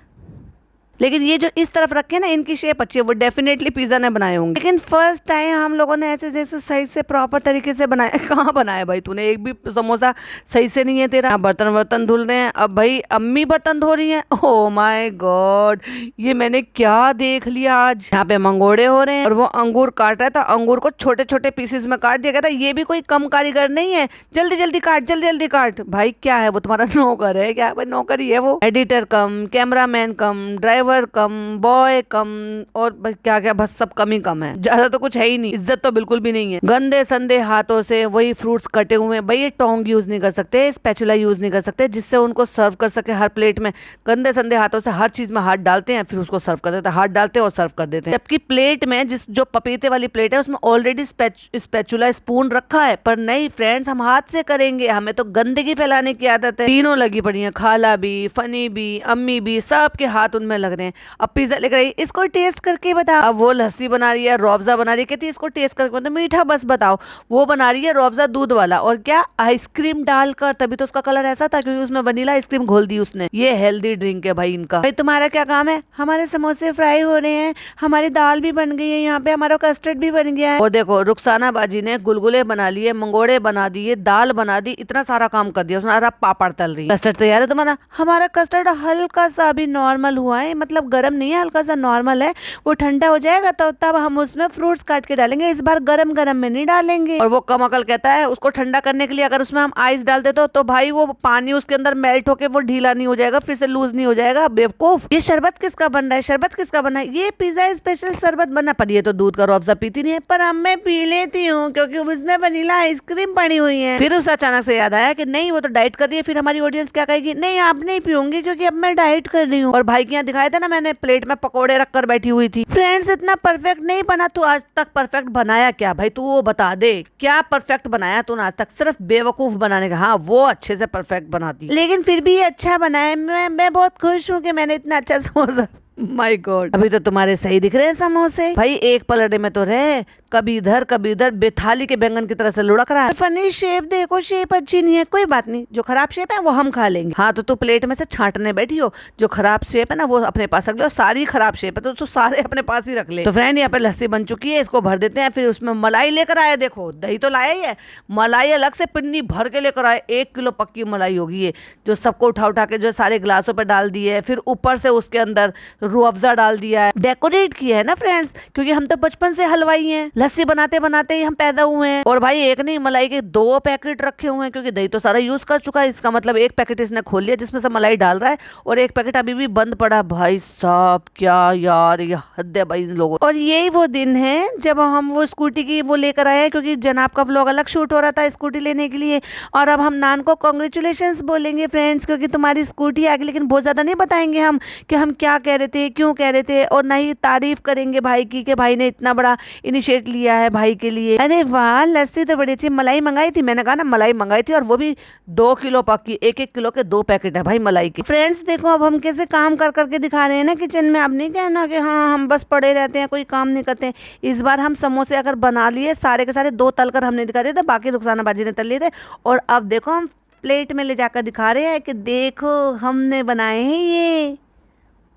Speaker 1: लेकिन ये जो इस तरफ रखे ना, इनकी शेप अच्छी है, वो डेफिनेटली पिज्जा ने बनाए होंगे। लेकिन फर्स्ट टाइम हम लोगों ने ऐसे जैसे सही से प्रॉपर तरीके से बनाया। कहाँ बनाया भाई तूने? एक भी समोसा सही से नहीं है तेरा। बर्तन धुल रहे हैं, अब भाई अम्मी बर्तन धो रही हैं। ओह माय गॉड, ये मैंने क्या देख लिया आज। यहाँ पे मंगोड़े हो रहे हैं, और वो अंगूर काट रहा था, अंगूर को छोटे छोटे पीसेस में काट दिया गया था। ये भी कोई कम कारीगर नहीं है, जल्दी जल्दी काट, जल्दी जल्दी काट। भाई क्या है वो, तुम्हारा नौकर है क्या? भाई नौकर ही है वो। एडिटर कम, कैमरामैन कम, ड्राइवर कम, बॉय कम, और बस क्या क्या, बस सब कम ही कम है, ज्यादा तो कुछ है ही नहीं। इज्जत तो बिल्कुल भी नहीं है। गंदे संदे हाथों से वही फ्रूट्स कटे हुए, भाई ये टोंग यूज नहीं कर सकते, स्पैचुला यूज नहीं कर सकते, जिससे उनको सर्व कर सके हर प्लेट में। गंदे संदे हाथों से हर चीज में हाथ डालते हैं, फिर उसको सर्व कर देते हैं, हाथ डालते हैं और सर्व कर देते हैं। जबकि प्लेट में, जिस जो पपीते वाली प्लेट है, उसमें ऑलरेडी स्पैचुला स्पून रखा है। पर नहीं फ्रेंड्स, हम हाथ से करेंगे, हमें तो गंदगी फैलाने की आदत है। तीनों लगी पड़ी है, खाला भी, फनी भी, अम्मी भी, सबके हाथ उनमें लग रहे हैं। अब पिज्जा लेकर आई, इसको टेस्ट करके बताओ। अब वो लस्सी बना रही है, रूअफ़ज़ा बना रही है, कहती है इसको टेस्ट करके बताओ, मीठा बस बताओ। वो बना रही है रूअफ़ज़ा दूध वाला, और क्या आइसक्रीम डालकर, तभी तो उसका कलर ऐसा था, क्योंकि उसमें वनीला आइसक्रीम घोल दी उसने। ये हेल्दी ड्रिंक है भाई इनका। भाई तुम्हारा क्या काम है? हमारे समोसे फ्राई हो रहे हैं, हमारी दाल भी बन गई है, यहाँ पे हमारा कस्टर्ड भी बन गया है। और देखो रुखसाना बाजी ने गुलगुले बना लिए, मंगोड़े बना दिए, दाल बना दी, इतना सारा काम कर दिया उसने। पापड़ तल रही है। कस्टर्ड तैयार है तुम्हारा? हमारा कस्टर्ड हल्का सा अभी नॉर्मल हुआ है, मतलब गर्म नहीं है, हल्का सा नॉर्मल है। वो ठंडा हो जाएगा तो तब हम उसमें फ्रूट्स काट के डालेंगे, इस बार गरम गरम में नहीं डालेंगे। और वो कम अकल कहता है उसको ठंडा करने के लिए अगर उसमें हम आइस डाल दे तो भाई वो पानी उसके अंदर मेल्ट होके वो ढीला नहीं हो जाएगा, फिर से लूज नहीं हो जाएगा। बेवकूफ, ये शरबत किसका बन रहा है? शरबत किसका बना है? ये पिज्जा स्पेशल शरबत बना। पर ये तो दूध का रूअफ़ज़ा पीती नहीं है, पर अब मैं पी लेती हूँ क्योंकि उसमें वनीला आइसक्रीम पड़ी हुई है। फिर उसे अचानक से याद आया कि नहीं वो तो डाइट कर रही है, फिर हमारी ऑडियंस क्या कहेगी? नहीं आप नहीं पीऊंगी क्योंकि अब मैं डाइट कर रही हूँ। और भाई के यहाँ दिखाया था ना मैंने, प्लेट में पकौड़े रखकर बैठी हुई थी। फ्रेंड्स इतना परफेक्ट नहीं बना। तू आज तक परफेक्ट बनाया क्या भाई? तू वो बता दे, क्या परफेक्ट बनाया तूने आज तक? सिर्फ बेवकूफ बनाने का। हाँ वो अच्छे से परफेक्ट बनाती, लेकिन फिर भी अच्छा बनाया। मैं बहुत खुश हूँ कि मैंने इतना अच्छा समोसा माय गॉड, अभी तो तुम्हारे सही दिख रहे हैं समोसे भाई, एक पलड़े में तो रहे, कभी इधर बेथाली के बैंगन की तरह से लुढ़क रहा है। फनी शेप देखो, शेप अच्छी नहीं है, कोई बात नहीं, जो खराब शेप है वो हम खा लेंगे। हाँ तो तू प्लेट में से छांटने बैठी हो, जो खराब शेप है ना वो अपने पास रख लो, सारी खराब शेप है तो तू सारे अपने पास ही रख ले। तो फ्रेंड यहाँ पे लस्सी बन चुकी है, इसको भर देते हैं। फिर उसमें मलाई लेकर आया, देखो दही तो लाया ही है, मलाई अलग से पिन्नी भर के लेकर आए, 1 किलो पक्की मलाई होगी ये, जो सबको उठा उठा के जो सारे गिलासों पे डाल दी है। फिर ऊपर से उसके अंदर रूह अफ़ज़ा डाल दिया है, डेकोरेट किया है ना फ्रेंड्स, क्योंकि हम तो बचपन से हलवाई हैं, लस्सी बनाते बनाते ही हम पैदा हुए हैं। और भाई एक नहीं, मलाई के 2 पैकेट रखे हुए हैं, क्योंकि दही तो सारा यूज कर चुका है, इसका मतलब 1 पैकेट इसने खोल लिया जिसमें से मलाई डाल रहा है, और 1 पैकेट अभी भी बंद पड़ा। भाई साहब क्या यार, ये हद है भाई इन लोगों। और यही वो दिन है जब हम वो स्कूटी की वो लेकर आए, क्योंकि जनाब का व्लॉग अलग शूट हो रहा था स्कूटी लेने के लिए। और अब हम नान को कॉन्ग्रेचुलेशंस बोलेंगे फ्रेंड्स, क्योंकि तुम्हारी स्कूटी आ गई, लेकिन बहुत ज्यादा नहीं बताएंगे हम कि हम क्या कह रहे थे, क्यों कह रहे थे, और ना ही तारीफ करेंगे भाई की कि भाई ने इतना बड़ा इनिशिएट लिया है भाई के लिए। अरे वाह, लस्सी तो बड़ी अच्छी। मलाई मंगाई थी, मैंने कहा ना मलाई मंगाई थी, और वो भी 2 किलो पक्की, 1-1 किलो के 2 पैकेट है भाई मलाई के। फ्रेंड्स देखो अब हम कैसे काम कर करके दिखा रहे हैं ना किचन में। अब नहीं कहना कि हाँ हम बस पड़े रहते हैं, कोई काम नहीं करते। इस बार हम समोसे अगर बना लिए सारे के सारे, 2 तलकर हमने दिखा दिए थे, बाकी रुखसाना बाजी ने तल लिए थे। और अब देखो हम प्लेट में ले जाकर दिखा रहे हैं कि देखो हमने बनाए हैं ये।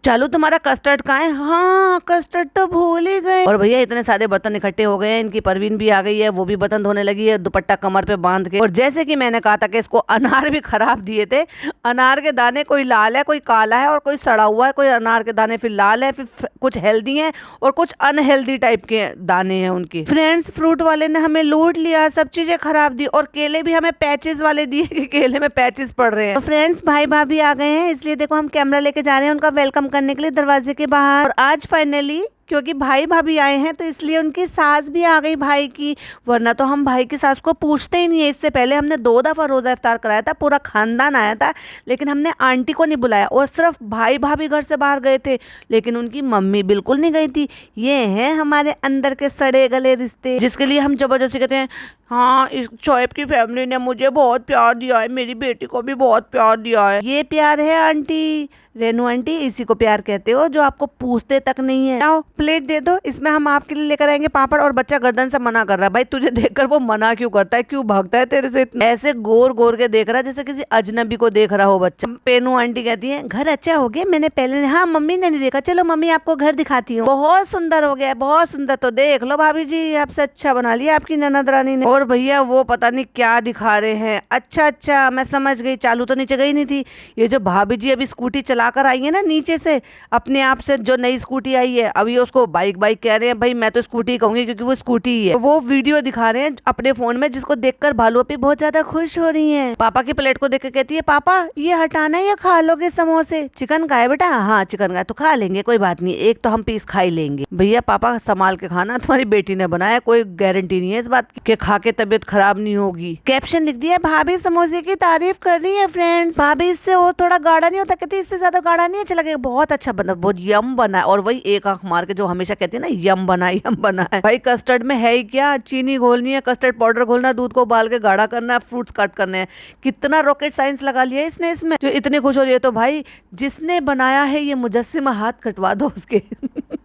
Speaker 1: चालू तुम्हारा कस्टर्ड कहाँ है? हाँ कस्टर्ड तो भूल ही गए। और भैया इतने सारे बर्तन इकट्ठे हो गए हैं, इनकी परवीन भी आ गई है, वो भी बर्तन धोने लगी है, दुपट्टा कमर पे बांध के। और जैसे कि मैंने कहा था कि इसको अनार भी खराब दिए थे, अनार के दाने कोई लाल है, कोई काला है, और कोई सड़ा हुआ है, कोई अनार के दाने फिर लाल है, फिर कुछ हेल्दी है और कुछ अनहेल्दी टाइप के दाने हैं उनके। फ्रेंड्स फ्रूट वाले ने हमें लूट लिया, सब चीजें खराब दी, और केले भी हमें पैचेस वाले दिए कि केले में पैचेस पड़ रहे हैं। तो फ्रेंड्स भाई भाभी आ गए हैं, इसलिए देखो हम कैमरा लेके जा रहे हैं उनका वेलकम करने के लिए दरवाजे के बाहर। और आज फाइनली क्योंकि भाई भाभी आए हैं तो इसलिए उनकी सास भी आ गई भाई की, वरना तो हम भाई की सास को पूछते ही नहीं है। इससे पहले हमने 2 दफ़ा रोज़ा इफ्तार कराया था, पूरा खानदान आया था, लेकिन हमने आंटी को नहीं बुलाया, और सिर्फ भाई भाभी घर से बाहर गए थे, लेकिन उनकी मम्मी बिल्कुल नहीं गई थी। ये हैं हमारे अंदर के सड़े गले रिश्ते, जिसके लिए हम जबरदस्ती कहते हैं हाँ इस शोएब की फैमिली ने मुझे बहुत प्यार दिया है, मेरी बेटी को भी बहुत प्यार दिया है। ये प्यार है आंटी, रेनू आंटी, इसी को प्यार कहते हो जो आपको पूछते तक नहीं है। आओ प्लेट दे दो, इसमें हम आपके लिए लेकर आएंगे पापड़। और बच्चा गर्दन से मना कर रहा है। भाई तुझे देखकर वो मना क्यों करता है, क्यों भागता है तेरे से? ऐसे गोर गोर के देख रहा है जैसे किसी अजनबी को देख रहा हो बच्चा। पेनू आंटी कहती है घर अच्छा हो गया, मैंने पहले, हाँ मम्मी ने नहीं देखा, चलो मम्मी आपको घर दिखाती हूँ, बहुत सुंदर हो गया, बहुत सुंदर। तो देख लो भाभी जी, आपसे अच्छा बना लिया आपकी ननद रानी ने। और भैया वो पता नहीं क्या दिखा रहे हैं। अच्छा मैं समझ गई, चालू तो नीचे गई नहीं थी। ये जो भाभी जी अभी स्कूटी चला कर आई है ना नीचे से अपने आप से, जो नई स्कूटी आई है, अभी उसको बाइक कह रहे हैं। भाई मैं तो स्कूटी कहूंगी क्योंकि वो स्कूटी ही है। वो वीडियो दिखा रहे हैं अपने फोन में, जिसको देखकर भालू अपी बहुत ज्यादा खुश हो रही हैं। पापा की प्लेट को देख के कहती है पापा ये हटाना या खा लोगे समोसे? चिकन का है बेटा? हाँ चिकन का, तो खा लेंगे कोई बात नहीं, एक तो हम पीस खा ही लेंगे। भैया पापा संभाल के खाना, तुम्हारी बेटी ने बनाया, कोई गारंटी नहीं है इस बात की खा के तबीयत खराब नहीं होगी। कैप्शन लिख दिया भाभी समोसे की तारीफ कर रही है फ्रेंड्स, भाभी इससे और थोड़ा गाढ़ा नहीं होता, कहती इससे ज्यादा गाढ़ा नहीं अच्छा लगेगा, बहुत अच्छा बना, बहुत यम बना है। और वही एक आंख मार के जो हमेशा कहती है ना यम बना है। भाई कस्टर्ड में है ही क्या, चीनी घोलनी है, कस्टर्ड पाउडर घोलना, दूध को उबाल के गाढ़ा करना है, फ्रूट्स कट करने हैं। कितना रॉकेट साइंस लगा लिया इसने इसमें, जो इतनी खुश हो रही है। तो भाई जिसने बनाया है ये मुजस्सिमा, हाथ कटवा दो उसके।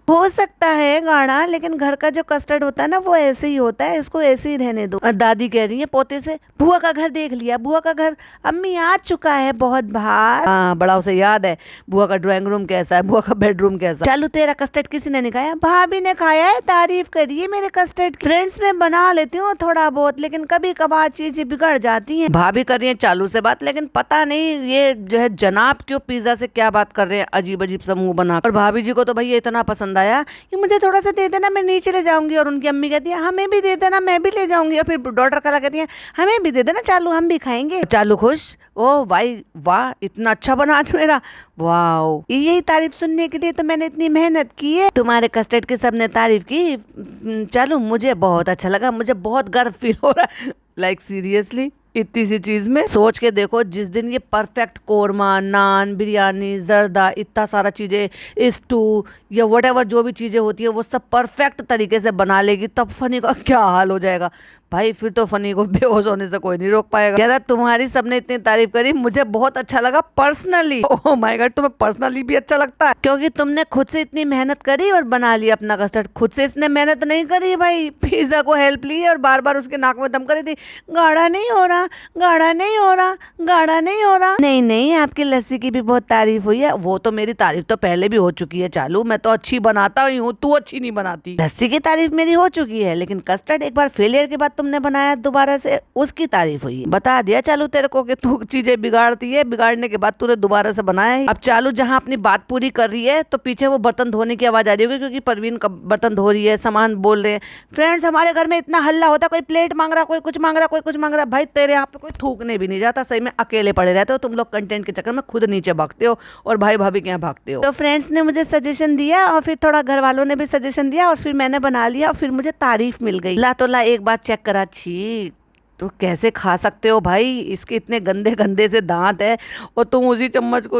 Speaker 1: हो सकता है गाढ़ा, लेकिन घर का जो कस्टर्ड होता है ना वो ऐसे ही होता है, इसको ऐसे ही रहने दो। और दादी कह रही है पोते से, बुआ का घर देख लिया, बुआ का घर अम्मी आ चुका है बहुत बार। हाँ बड़ा उसे याद है बुआ का ड्राइंग रूम कैसा है, बुआ का बेडरूम कैसा। चलो तेरा कस्टर्ड किसी ने नहीं खाया? भाभी ने खाया है, तारीफ करिए मेरे कस्टर्ड की। फ्रेंड्स में बना लेती हूँ थोड़ा बहुत, लेकिन कभी कभार चीजें बिगड़ जाती हैं। भाभी कर रही है चालू से बात, लेकिन पता नहीं ये जो है जनाब क्यों पिज्जा से क्या बात कर रहे हैं, अजीब अजीब सा मुंह बना। और भाभी जी को तो भैया इतना पसंद आया कि मुझे थोड़ा सा दे देना, मैं नीचे ले जाऊंगी। और उनकी अम्मी कहती है हमें भी दे देना, मैं भी ले जाऊंगी। और फिर डॉटर खाला कहती है हमें भी दे देना चालू, हम भी खाएंगे। चालू खुश, ओ भाई वाह इतना अच्छा बना आज मेरा, वाह। यही तारीफ सुनने के लिए तो मैंने इतनी मेहनत की है। तुम्हारे कस्टर्ड की सबने तारीफ की चालू, मुझे बहुत अच्छा लगा, मुझे बहुत गर्व फील हो रहा है। लाइक सीरियसली इतनी सी चीज में सोच के देखो, जिस दिन ये परफेक्ट कोरमा, नान, बिरयानी, जर्दा, इतना सारा चीजें, स्टू या व्हाटएवर जो भी चीजें होती है वो सब परफेक्ट तरीके से बना लेगी, तब फनी का क्या हाल हो जाएगा भाई फिर तो फनी को बेहोश होने से कोई नहीं रोक पाएगा। कहता तुम्हारी सबने इतनी तारीफ करी, मुझे बहुत अच्छा लगा पर्सनली। ओह माय गॉड, तुम्हें पर्सनली भी अच्छा लगता है क्योंकि तुमने खुद से इतनी मेहनत करी और बना लिया अपना कस्टर्ड। खुद से इसने मेहनत नहीं करी भाई, पिज्जा को हेल्प ली और बार बार उसके नाक में दम करी थी, गाढ़ा नहीं हो रहा, गाढ़ा नहीं हो रहा, गाढ़ा नहीं हो रहा। नहीं नहीं, आपकी लस्सी की भी बहुत तारीफ हुई है। वो तो मेरी तारीफ तो पहले भी हो चुकी है चालू, मैं तो अच्छी बनाता ही हूँ, तू अच्छी नहीं बनाती। लस्सी की तारीफ मेरी हो चुकी है, लेकिन कस्टर्ड एक बार फेलियर के बाद तुमने बनाया दोबारा से, उसकी तारीफ हुई है। बता दिया चालू तेरे को कि तू चीजें बिगाड़ती है, बिगाड़ने के बाद तूने दोबारा से बनाया है। अब चालू जहाँ अपनी बात पूरी कर रही है तो पीछे वो बर्तन धोने की आवाज आ रही होगी, क्योंकि परवीन का बर्तन धो रही है, सामान बोल रहे हैं। फ्रेंड्स, हमारे घर में इतना हल्ला होता है, कोई प्लेट मांग रहा, कोई कुछ मांग रहा, कोई कुछ मांग रहा। भाई तेरे यहाँ पे कोई थूकने भी नहीं जाता, सही में अकेले पड़े रहते हो तुम लोग, कंटेंट के चक्कर में खुद नीचे भागते हो और भाई भाभी के यहाँ भागते हो। तो फ्रेंड्स ने मुझे सजेशन दिया और फिर थोड़ा घर वालों ने भी सजेशन दिया और फिर मैंने बना लिया और फिर मुझे तारीफ मिल गई। ला तो ला एक बार चेक करा, छी तो कैसे खा सकते हो भाई, इसके इतने गंदे गंदे से दांत है और तुम उसी चम्मच को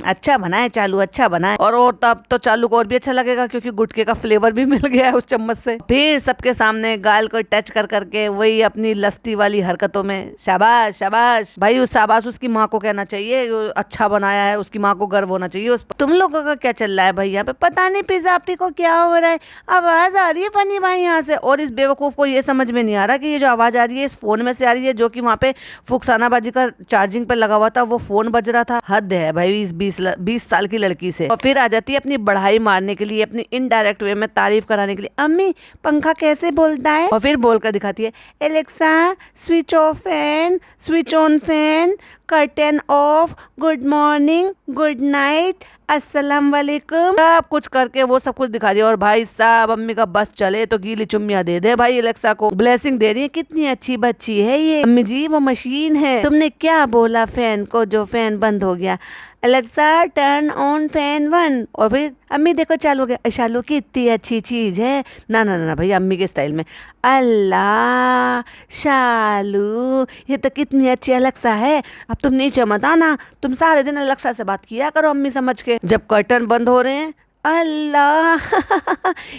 Speaker 1: अच्छा बनाए चालू, अच्छा बनाए। और तब तो चालू को और भी अच्छा लगेगा क्योंकि गुटके का फ्लेवर भी मिल गया है उस चम्मच से। फिर सबके सामने गाल को टच कर करके वही अपनी लस्टी वाली हरकतों में शाबाश शाबाश। भाई उस शाबाश उसकी माँ को कहना चाहिए, अच्छा बनाया है, उसकी माँ को गर्व होना चाहिए उस पर। तुम लोगों का क्या चल रहा है भाई यहाँ पे, पता नहीं पिज्जा आपी को क्या हो रहा है, आवाज आ रही है फनी भाई यहाँ से। और इस बेवकूफ को ये समझ में नहीं आ रहा कि ये जो आवाज आ रही है इस फोन में से आ रही है, जो कि वहाँ पे फुकसाना बाजी का चार्जिंग पे लगा हुआ था, वो फोन बज रहा था। हद है भाई इस 20 साल की लड़की से। और फिर आ जाती है अपनी बढ़ाई मारने के लिए, अपनी इनडायरेक्ट वे में तारीफ कराने के लिए, अम्मी पंखा कैसे बोलता है, और फिर बोलकर दिखाती है, Alexa switch off fan, switch on fan, curtain of, good morning, good night, अस्सलाम वालेकुम, सब कुछ करके वो सब कुछ दिखा रही है। और भाई साहब अम्मी का बस चले तो गीली चुम्मियां दे दे भाई एलेक्सा को, ब्लेसिंग दे रही है, कितनी अच्छी बच्ची है ये। अम्मी जी वो मशीन है, तुमने क्या बोला फैन को जो फैन बंद हो गया, एलेक्सा टर्न ऑन फैन 1, और फिर अम्मी देखो चालू हो गया, शालू की इतनी अच्छी चीज है ना ना ना भाई अम्मी के स्टाइल में, अल्लाह शालू ये तो कितनी अच्छी एलेक्सा है, अब तुम नीचे मत आना, तुम सारे दिन एलेक्सा से बात किया करो अम्मी समझ के, जब कर्टन बंद हो रहे हैं। अल्लाह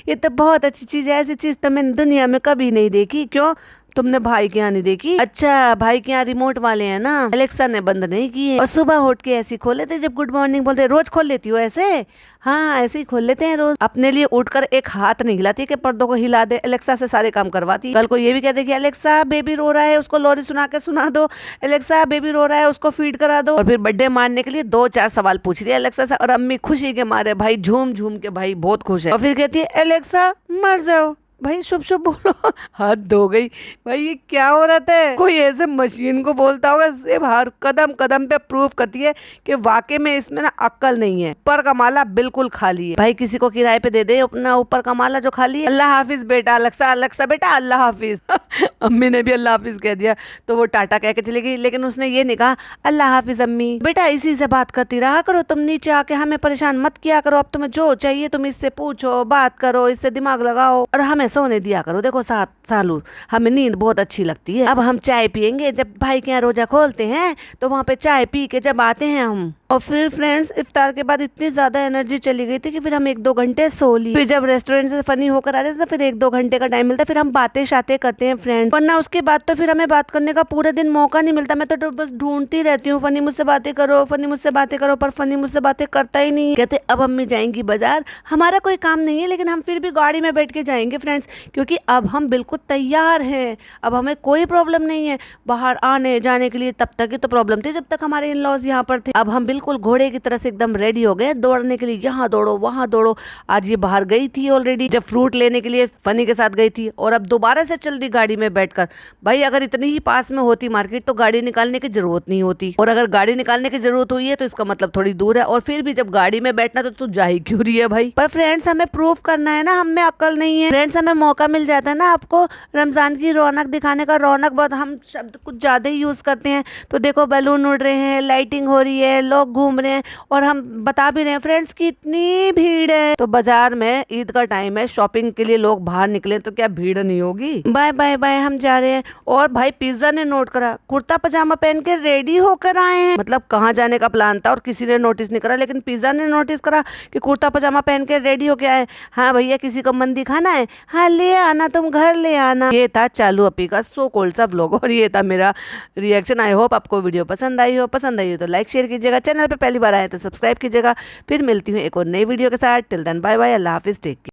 Speaker 1: ये तो बहुत अच्छी चीज है, ऐसी चीज तो मैंने दुनिया में कभी नहीं देखी। क्यों तुमने भाई के यहाँ नहीं देखी? अच्छा भाई के यहाँ रिमोट वाले हैं ना, एलेक्सा ने बंद नहीं किए। और सुबह उठ के ऐसे खोल लेते जब गुड मॉर्निंग बोलते, रोज खोल लेती हो ऐसे? हाँ ऐसे ही खोल लेते हैं रोज। अपने लिए उठकर एक हाथ नहीं हिलाती कि पर्दों को हिला दे, एलेक्सा से सारे काम करवाती। कल को ये भी कहते कि एलेक्सा बेबी रो रहा है उसको लोरी सुना के सुना दो, एलेक्सा बेबी रो रहा है उसको फीड करा दो। और फिर बर्थडे मारने के लिए 2-4 सवाल पूछ रही है एलेक्सा से, और अम्मी खुशी के मारे भाई झूम झूम के भाई बहुत खुश है। और फिर कहती है एलेक्सा मर जाओ भाई, शुभ शुभ बोलो। हद हो गई भाई, ये क्या हो रहा था? कोई ऐसे मशीन को बोलता होगा, सिर्फ हर कदम कदम पे प्रूव करती है कि वाकई में इसमें ना अक्ल नहीं है, ऊपर का माला बिल्कुल खाली है। भाई किसी को किराए पे दे दे अपना ऊपर का माला जो खाली है। अल्लाह हाफिज बेटा, अलेक्सा अलेक्सा बेटा अल्लाह हाफिज। अम्मी ने भी अल्लाह हाफिज कह दिया तो वो टाटा कह के चली गई, लेकिन उसने ये नहीं कहा अल्लाह हाफिज अम्मी बेटा इसी से बात करती रहा करो, तुम नीचे आके हमें परेशान मत किया करो, अब तुम्हें जो चाहिए तुम इससे पूछो, बात करो, इससे दिमाग लगाओ और हमें सोने दिया करो। देखो सालू हमें नींद बहुत अच्छी लगती है, अब हम चाय पियेंगे, जब भाई के यहाँ रोजा खोलते हैं तो वहाँ पे चाय पी के जब आते हैं हम। और फिर फ्रेंड्स इफ्तार के बाद इतनी ज्यादा एनर्जी चली गई थी कि फिर हम 1-2 घंटे सो ली। फिर जब रेस्टोरेंट से फनी होकर आते थे तो फिर 1-2 घंटे का टाइम मिलता, फिर हम बातें शातें करते हैं फ्रेंड्स, वरना उसके बाद तो फिर हमें बात करने का पूरे दिन मौका नहीं मिलता। मैं तो बस ढूंढती रहती हूँ फनी मुझसे बातें करो, फनी मुझसे बातें करो, पर फनी मुझसे बातें करता ही नहीं। कहते अब अम्मी जाएंगी बाजार, हमारा कोई काम नहीं है लेकिन हम फिर भी गाड़ी में बैठ के जाएंगे फ्रेंड्स, क्योंकि अब हम बिल्कुल तैयार हैं, अब हमें कोई प्रॉब्लम नहीं है बाहर आने जाने के लिए। तब तक ही तो प्रॉब्लम थी जब तक हमारे इन लॉज यहाँ पर थे, अब हम बिल्कुल घोड़े की तरह से एकदम रेडी हो गए दौड़ने के लिए, यहाँ दौड़ो वहाँ दौड़ो। आज ये बाहर गई थी ऑलरेडी, जब फ्रूट लेने के लिए फनी के साथ गई थी, और अब दोबारा से चल दी गाड़ी में बैठकर। भाई अगर इतनी ही पास में होती मार्केट तो गाड़ी निकालने की जरूरत नहीं होती, और अगर गाड़ी निकालने की जरूरत हुई है तो इसका मतलब थोड़ी दूर है, और फिर भी जब गाड़ी में बैठना तो तू जा ही क्यों रही है भाई। पर फ्रेंड्स हमें प्रूफ करना है ना, हमें अक्ल नहीं है फ्रेंड्स, हमें मौका मिल जाता है ना आपको रमजान की रौनक दिखाने का। रौनक बहुत हम शब्द कुछ ज्यादा ही यूज करते हैं, तो देखो बैलून उड़ रहे हैं, लाइटिंग हो रही है, लोग घूम रहे हैं, और हम बता भी रहे हैं फ्रेंड्स की इतनी भीड़ है। तो बाजार में ईद का टाइम है, शॉपिंग के लिए लोग बाहर निकले तो क्या भीड़ नहीं होगी? बाय बाय बाय हम जा रहे हैं। और भाई पिज्जा ने नोट करा, कुर्ता पजामा पहन के रेडी होकर आए हैं, मतलब कहाँ जाने का प्लान था और किसी ने नोटिस नहीं करा, लेकिन पिज्जा ने नोटिस करा कि कुर्ता पजामा पहन के रेडी होके आए। हाँ भैया किसी को मंदी खाना है? हाँ ले आना, तुम घर ले आना। ये था चालू अपी का सो कोल्ड सा व्लॉग और ये था मेरा रिएक्शन। आई होप आपको वीडियो पसंद आई हो। पसंद आई हो तो लाइक शेयर कीजिएगा, चैनल पे पहली बार आए तो सब्सक्राइब कीजिएगा। फिर मिलती हूँ एक और नई वीडियो के साथ। टिल देन बाय बाय, अल्लाह हाफिज, टेक केयर।